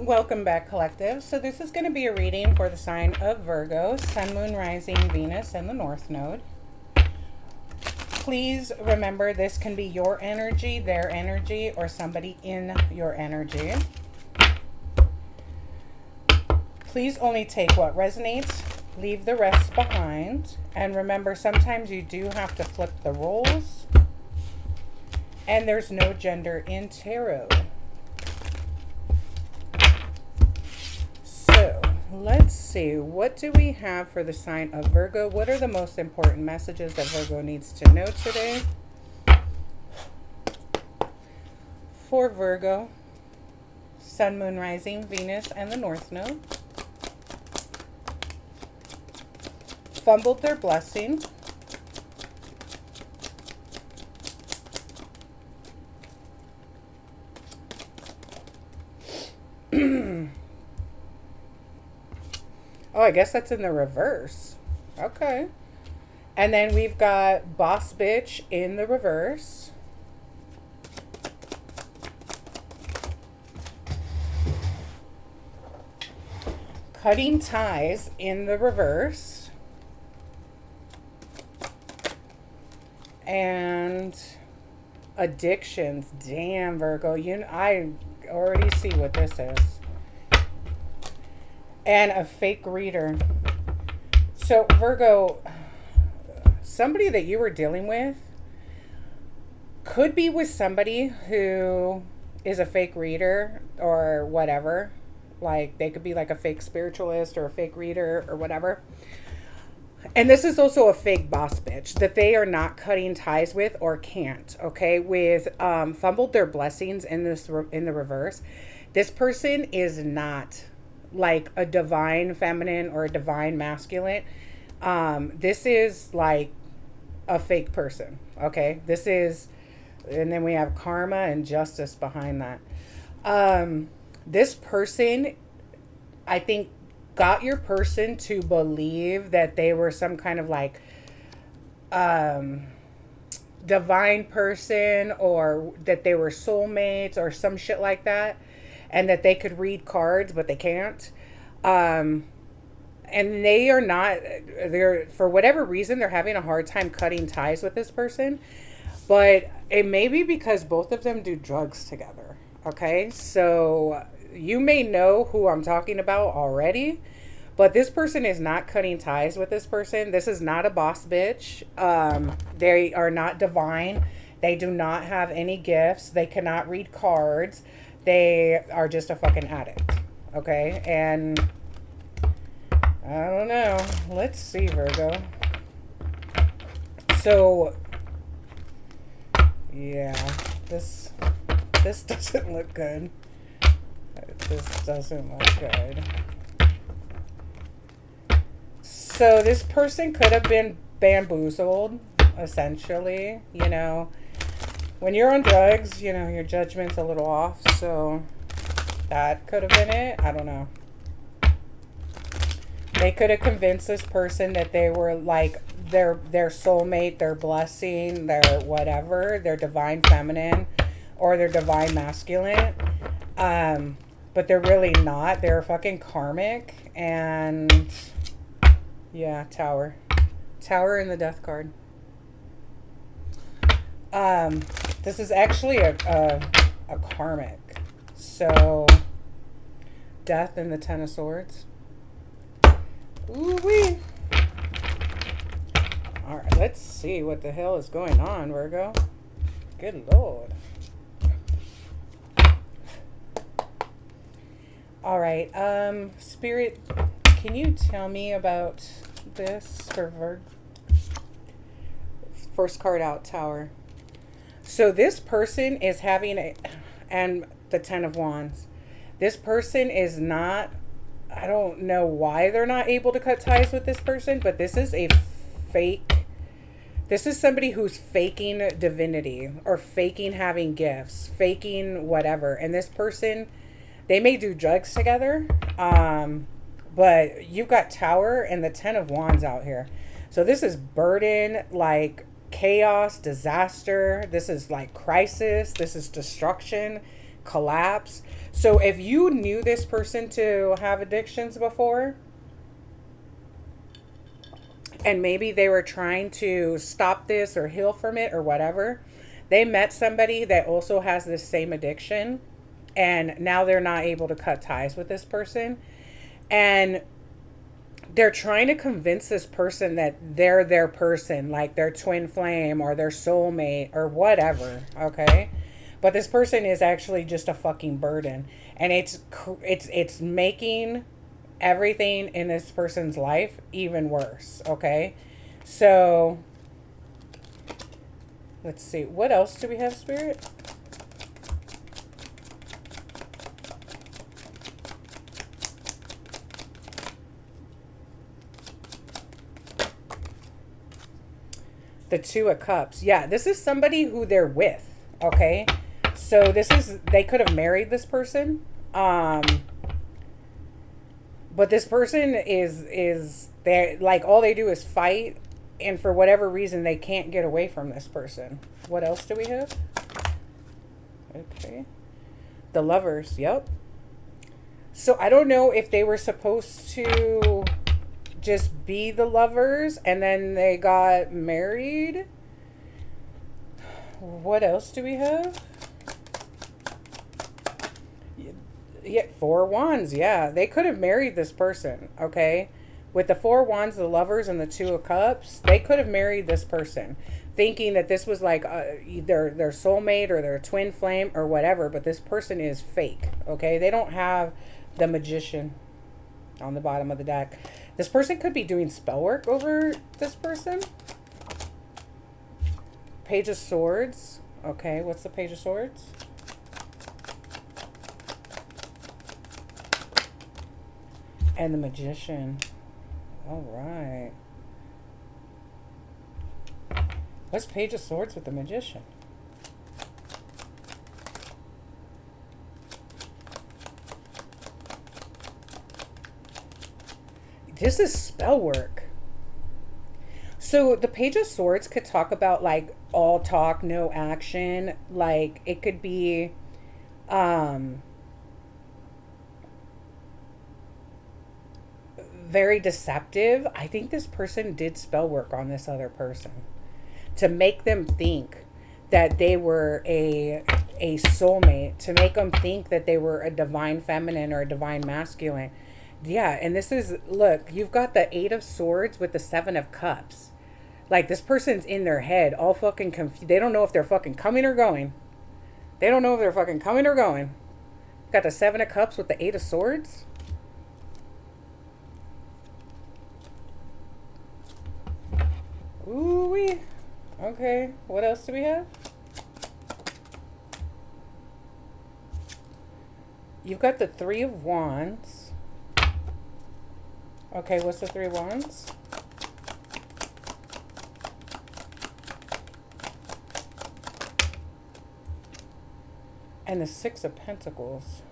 Welcome back, collective. So this is going to be a reading for the sign of Virgo, Sun, Moon, Rising, Venus, and the North Node. Please remember this can be your energy, their energy, or somebody in your energy. Please only take what resonates, leave the rest behind. And remember, sometimes you do have to flip the roles. And there's no gender in tarot. So, let's see. What do we have for the sign of Virgo? What are the most important messages that Virgo needs to know today? For Virgo, Sun, Moon, Rising, Venus, and the North Node. Fumbled their blessing. Oh, I guess that's in the reverse. Okay. And then we've got Boss Bitch in the reverse. Cutting Ties in the reverse. And Addictions. Damn, Virgo. I already see what this is. And a fake reader. So, Virgo, somebody that you were dealing with could be with somebody who is a fake reader or whatever. Like, they could be like a fake spiritualist or a fake reader or whatever. And this is also a fake boss bitch that they are not cutting ties with or can't, okay? With fumbled their blessings in the reverse. This person is not like a divine feminine or a divine masculine. This is like a fake person, okay? This is, and then we have karma and justice behind that. This person, I think, got your person to believe that they were some kind of like divine person, or that they were soulmates or some shit like that. And that they could read cards, but they can't. And they are not, for whatever reason, they're having a hard time cutting ties with this person. But it may be because both of them do drugs together. Okay? So you may know who I'm talking about already. But this person is not cutting ties with this person. This is not a boss bitch. They are not divine. They do not have any gifts. They cannot read cards. They are just a fucking addict. Okay? And I don't know. Let's see, Virgo. So, yeah. This doesn't look good. This doesn't look good. So, this person could have been bamboozled, essentially. You know, when you're on drugs, you know, your judgment's a little off. So that could have been it. I don't know. They could have convinced this person that they were like their soulmate, their blessing, their whatever, their divine feminine or their divine masculine. But they're really not. They're fucking karmic. And yeah, Tower. Tower in the death card. This is actually a karmic. So, Death and the Ten of Swords. Ooh-wee. Alright, let's see what the hell is going on, Virgo. Good Lord. Alright, Spirit, can you tell me about this for Virgo? First card out, Tower. So this person is having and the Ten of Wands. This person is not, I don't know why they're not able to cut ties with this person, but this is a fake. This is somebody who's faking divinity or faking having gifts, faking whatever. And this person, they may do drugs together, but you've got Tower and the Ten of Wands out here. So this is burden, like chaos, disaster. This is like crisis. This is destruction, collapse. So if you knew this person to have addictions before, and maybe they were trying to stop this or heal from it or whatever, they met somebody that also has this same addiction, and now they're not able to cut ties with this person. And they're trying to convince this person that they're their person, like their twin flame or their soulmate or whatever, okay? But this person is actually just a fucking burden, and it's making everything in this person's life even worse, okay? So let's see, what else do we have, Spirit? The Two of Cups. Yeah, this is somebody who they're with, okay? So they could have married this person. But this person is they like, all they do is fight, and for whatever reason they can't get away from this person. What else do we have? Okay. The Lovers. Yep. So I don't know if they were supposed to just be the lovers and then they got married. What else do we have? Yeah, Four Wands. Yeah, they could have married this person, okay? With the Four Wands, the Lovers, and the Two of Cups, they could have married this person, thinking that this was like their soulmate or their twin flame or whatever, but this person is fake, okay? They don't have the Magician on the bottom of the deck. This person could be doing spell work over this person. Page of Swords. Okay, what's the Page of Swords? And the Magician. All right. What's Page of Swords with the Magician? This is spell work. So the Page of Swords could talk about like all talk, no action. Like it could be very deceptive. I think this person did spell work on this other person to make them think that they were a soulmate, to make them think that they were a divine feminine or a divine masculine. Yeah, and this is, look, you've got the Eight of Swords with the Seven of Cups. Like, this person's in their head, all fucking confused. They don't know if they're fucking coming or going. They don't know if they're fucking coming or going. Got the Seven of Cups with the Eight of Swords. Ooh-wee. Okay, what else do we have? You've got the Three of Wands. Okay, what's the Three of Wands? And the Six of Pentacles.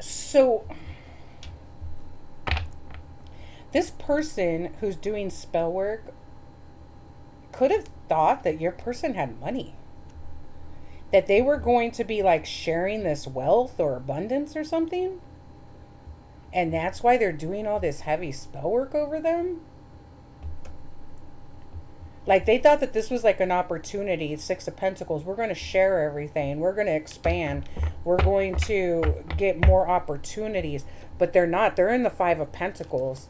So this person who's doing spell work could have thought that your person had money, that they were going to be like sharing this wealth or abundance or something, and that's why they're doing all this heavy spell work over them. Like they thought that this was like an opportunity. Six of Pentacles, we're going to share everything, we're going to expand, we're going to get more opportunities, but they're not. They're in the Five of Pentacles,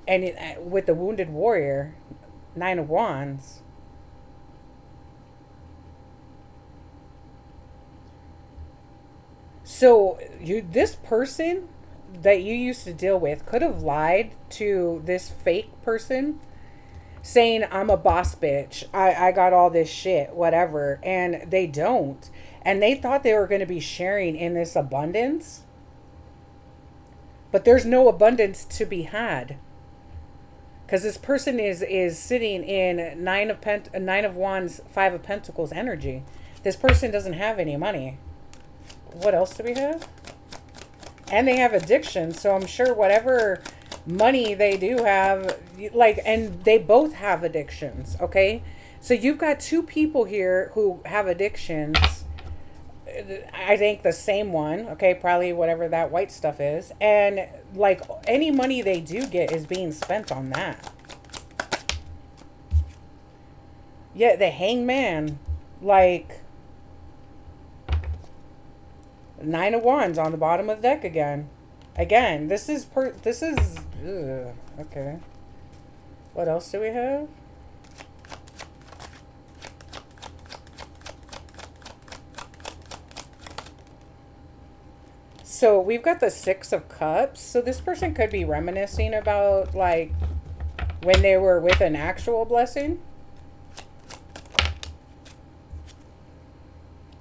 and with the Wounded Warrior, Nine of Wands. So this person that you used to deal with could have lied to this fake person, saying, I'm a boss bitch, I got all this shit, whatever, and they don't. And they thought they were going to be sharing in this abundance, but there's no abundance to be had. Because this person is sitting in Nine of Wands, Five of Pentacles energy. This person doesn't have any money. What else do we have? And they have addictions, so I'm sure whatever money they do have, like, and they both have addictions, okay? So you've got two people here who have addictions. I think the same one, okay, probably whatever that white stuff is. And like any money they do get is being spent on that. Yeah, the hangman, like Nine of Wands on the bottom of the deck again. Again, this is ugh, okay. What else do we have? So we've got the Six of Cups. So this person could be reminiscing about like when they were with an actual blessing.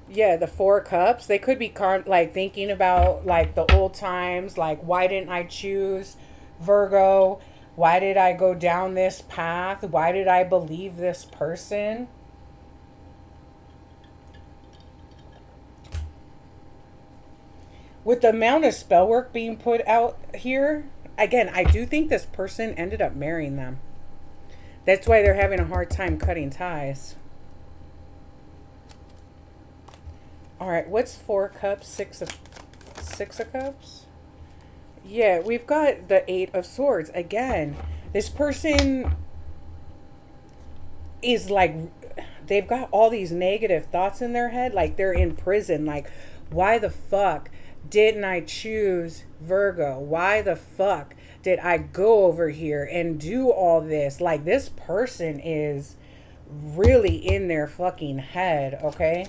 Yeah, the Four Cups. They could be like thinking about like the old times, like why didn't I choose Virgo? Why did I go down this path? Why did I believe this person? With the amount of spell work being put out here, again, I do think this person ended up marrying them. That's why they're having a hard time cutting ties. All right, what's Four Cups? Six of Cups? Yeah, we've got the Eight of Swords. Again, this person is like, they've got all these negative thoughts in their head. Like they're in prison. Like, why the fuck didn't I choose Virgo? Why the fuck did I go over here and do all this? Like, this person is really in their fucking head, okay?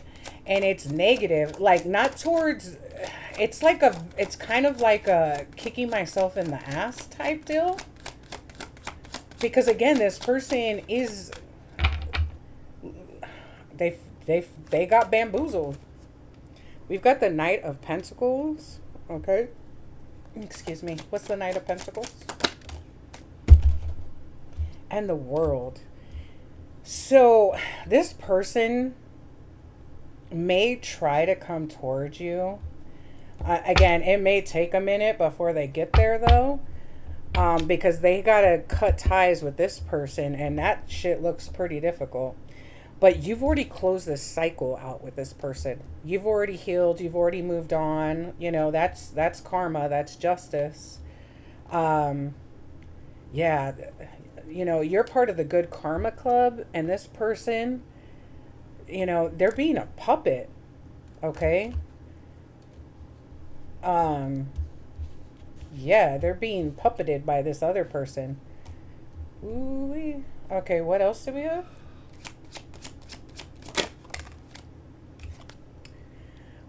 And it's negative, like not towards, it's kind of like a kicking myself in the ass type deal. Because again, this person is, they got bamboozled. We've got the Knight of Pentacles, okay? Excuse me. What's the Knight of Pentacles? And the World. So this person may try to come towards you. Again, it may take a minute before they get there, though, because they gotta cut ties with this person, and that shit looks pretty difficult. But you've already closed this cycle out with this person. You've already healed. You've already moved on. You know, that's karma. That's justice. Yeah, you know, you're part of the good karma club, and this person, you know, they're being a puppet, okay? Yeah, they're being puppeted by this other person. Ooh, okay, what else do we have?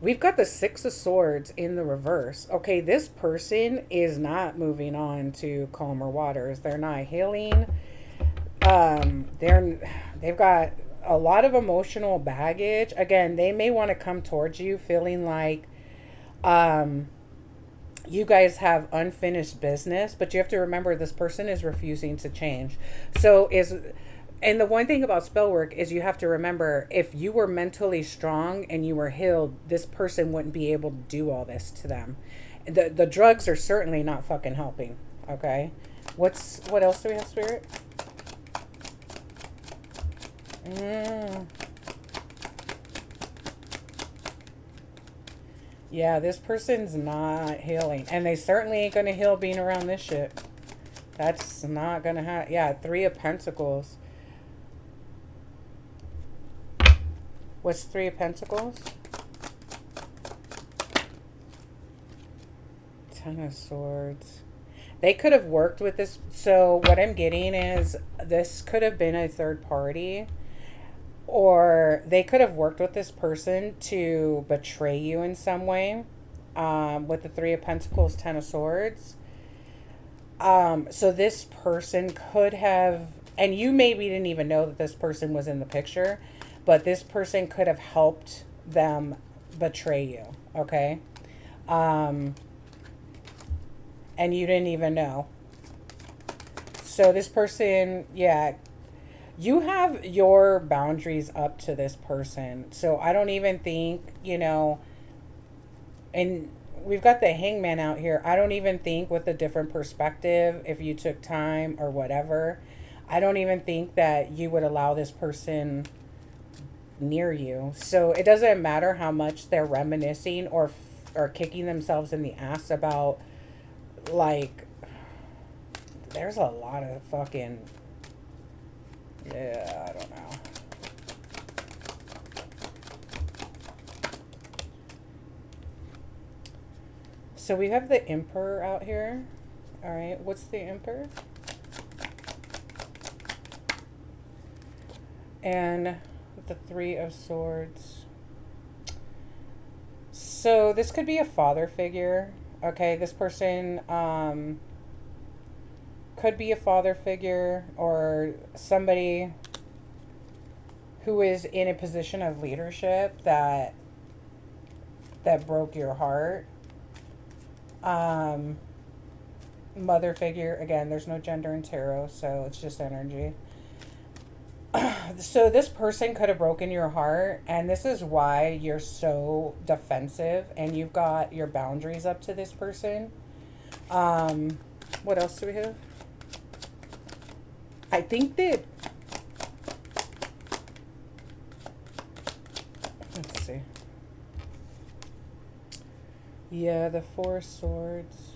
We've got the Six of Swords in the reverse. Okay, this person is not moving on to calmer waters. They're not healing. They've got a lot of emotional baggage. Again, they may want to come towards you feeling like you guys have unfinished business, but you have to remember this person is refusing to change. And the one thing about spell work is you have to remember, if you were mentally strong and you were healed, this person wouldn't be able to do all this to them. The drugs are certainly not fucking helping. Okay, what else do we have, Spirit? Yeah, this person's not healing, and they certainly ain't gonna heal being around this shit. That's not gonna happen. Yeah, Three of Pentacles. What's Three of Pentacles? Ten of Swords. They could have worked with this. So what I'm getting is this could have been a third party, or they could have worked with this person to betray you in some way. With the Three of Pentacles, Ten of Swords. So this person could have, and you maybe didn't even know that this person was in the picture, but this person could have helped them betray you, okay? And you didn't even know. So this person, yeah, you have your boundaries up to this person. So I don't even think, you know, and we've got the hangman out here. I don't even think with a different perspective, if you took time or whatever, I don't even think that you would allow this person near you. So it doesn't matter how much they're reminiscing or kicking themselves in the ass about, like, there's a lot of fucking, yeah, I don't know. So we have the Emperor out here. All right, what's the Emperor? And the Three of Swords. So this could be a father figure. Okay, this person could be a father figure or somebody who is in a position of leadership that broke your heart. Mother figure, again, there's no gender in tarot, so it's just energy. So this person could have broken your heart, and this is why you're so defensive and you've got your boundaries up to this person. What else do we have? I think that, let's see. Yeah, the Four of Swords.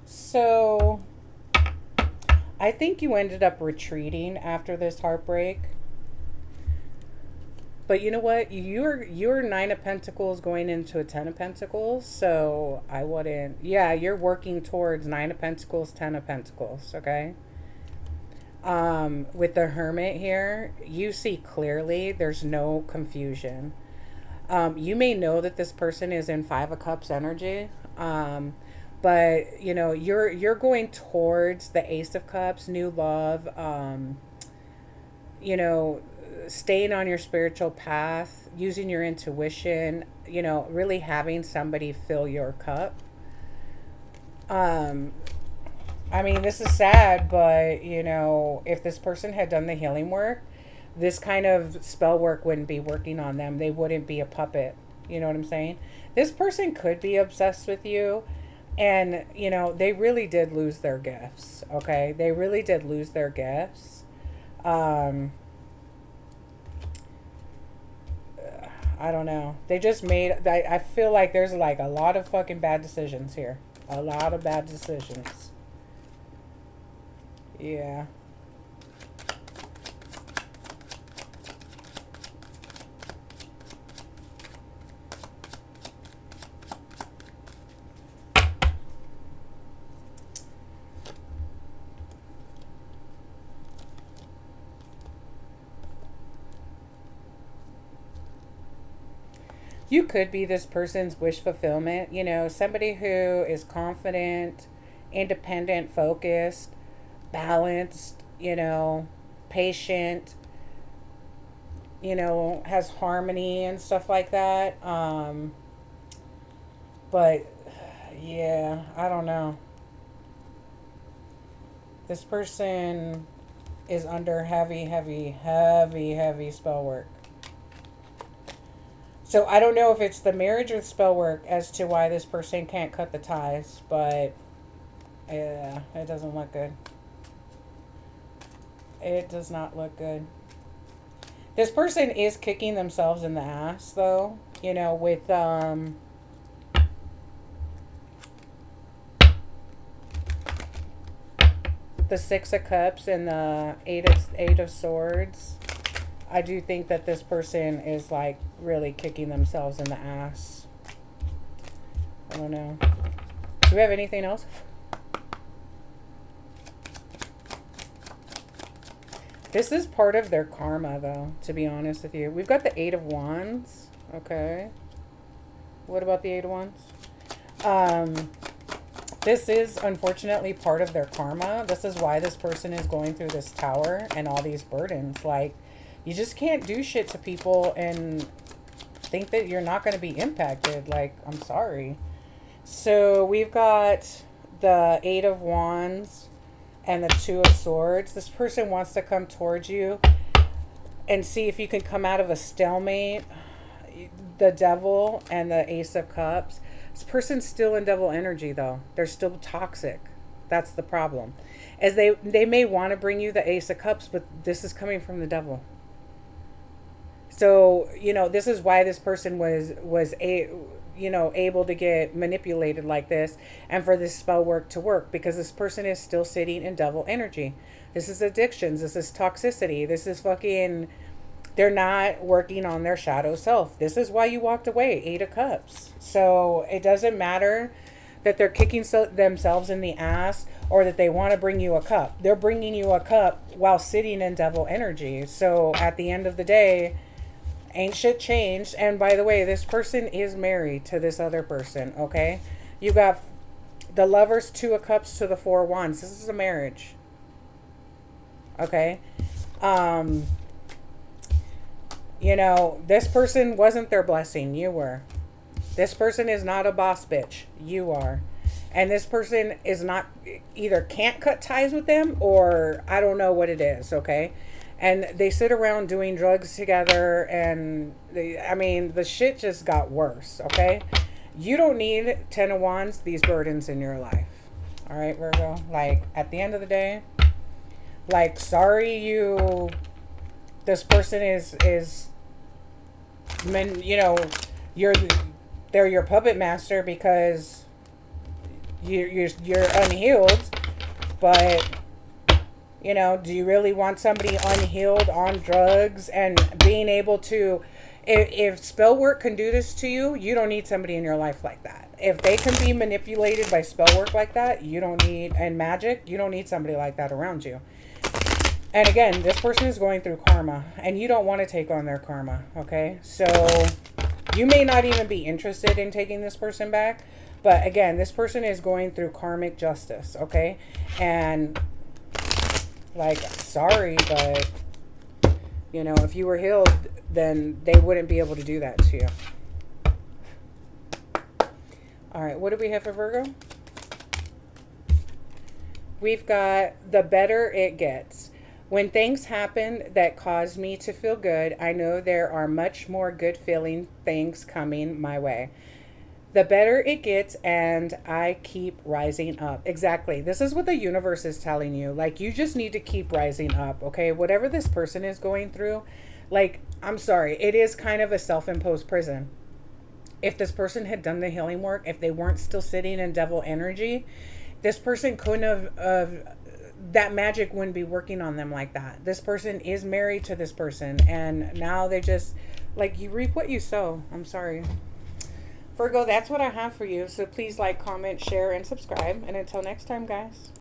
So I think you ended up retreating after this heartbreak. But you know what? You're Nine of Pentacles going into a Ten of Pentacles. So I wouldn't. Yeah, you're working towards Nine of Pentacles, Ten of Pentacles. Okay. With the Hermit here, you see clearly. There's no confusion. You may know that this person is in Five of Cups energy. But you know, you're going towards the Ace of Cups, new love, you know, staying on your spiritual path, using your intuition, you know, really having somebody fill your cup. I mean, this is sad, but you know, if this person had done the healing work, this kind of spell work wouldn't be working on them. They wouldn't be a puppet. You know what I'm saying? This person could be obsessed with you. And, you know, they really did lose their gifts, okay? They really did lose their gifts. I don't know. They just made, I feel like there's like a lot of fucking bad decisions here. A lot of bad decisions. Yeah. You could be this person's wish fulfillment, you know, somebody who is confident, independent, focused, balanced, you know, patient, you know, has harmony and stuff like that. But yeah, I don't know. This person is under heavy, heavy, heavy, heavy spell work. So I don't know if it's the marriage or the spell work as to why this person can't cut the ties, but yeah, it doesn't look good. It does not look good. This person is kicking themselves in the ass, though, you know, with the Six of Cups and the Eight of Swords. I do think that this person is like really kicking themselves in the ass. I don't know. Do we have anything else? This is part of their karma, though, to be honest with you. We've got the Eight of Wands. Okay. What about the Eight of Wands? This is unfortunately part of their karma. This is why this person is going through this tower and all these burdens. Like, you just can't do shit to people and think that you're not going to be impacted. Like, I'm sorry. So we've got the Eight of Wands and the Two of Swords. This person wants to come towards you and see if you can come out of a stalemate. The Devil and the Ace of Cups. This person's still in devil energy, though. They're still toxic. That's the problem. As they may want to bring you the Ace of Cups, but this is coming from the devil. So, this is why this person able to get manipulated like this, and for this spell work to work, because this person is still sitting in devil energy. This is addictions. This is toxicity. This is fucking, they're not working on their shadow self. This is why you walked away. 8 of Cups. So it doesn't matter that they're kicking themselves in the ass or that they want to bring you a cup. They're bringing you a cup while sitting in devil energy. So at the end of the day, ain't shit changed. And by the way, this person is married to this other person, okay? You got the Lovers, 2 of Cups to the 4 of Wands. This is a marriage. Okay? This person wasn't their blessing. You were. This person is not a boss bitch. You are. And this person is not, either can't cut ties with them, or I don't know what it is, okay? And they sit around doing drugs together, and the shit just got worse, okay? You don't need 10 of Wands, these burdens in your life. All right, Virgo? Like, at the end of the day, like, sorry this person is they're your puppet master because you're unhealed, but do you really want somebody unhealed on drugs and being able to, if spell work can do this to you, you don't need somebody in your life like that. If they can be manipulated by spell work like that, and magic, you don't need somebody like that around you. And again, this person is going through karma, and you don't want to take on their karma, okay? So you may not even be interested in taking this person back, but again, this person is going through karmic justice, okay? And like, sorry, but if you were healed, then they wouldn't be able to do that to you. All right, what do we have for Virgo? We've got the better it gets. When things happen that cause me to feel good, I know there are much more good feeling things coming my way. The better it gets, and I keep rising up. Exactly. This is what the universe is telling you. Like, you just need to keep rising up, okay? Whatever this person is going through, like, I'm sorry, it is kind of a self-imposed prison. If this person had done the healing work, if they weren't still sitting in devil energy, this person couldn't have that magic wouldn't be working on them like that. This person is married to this person, and now they just, like, you reap what you sow. I'm sorry. Virgo, that's what I have for you. So please like, comment, share, and subscribe. And until next time, guys.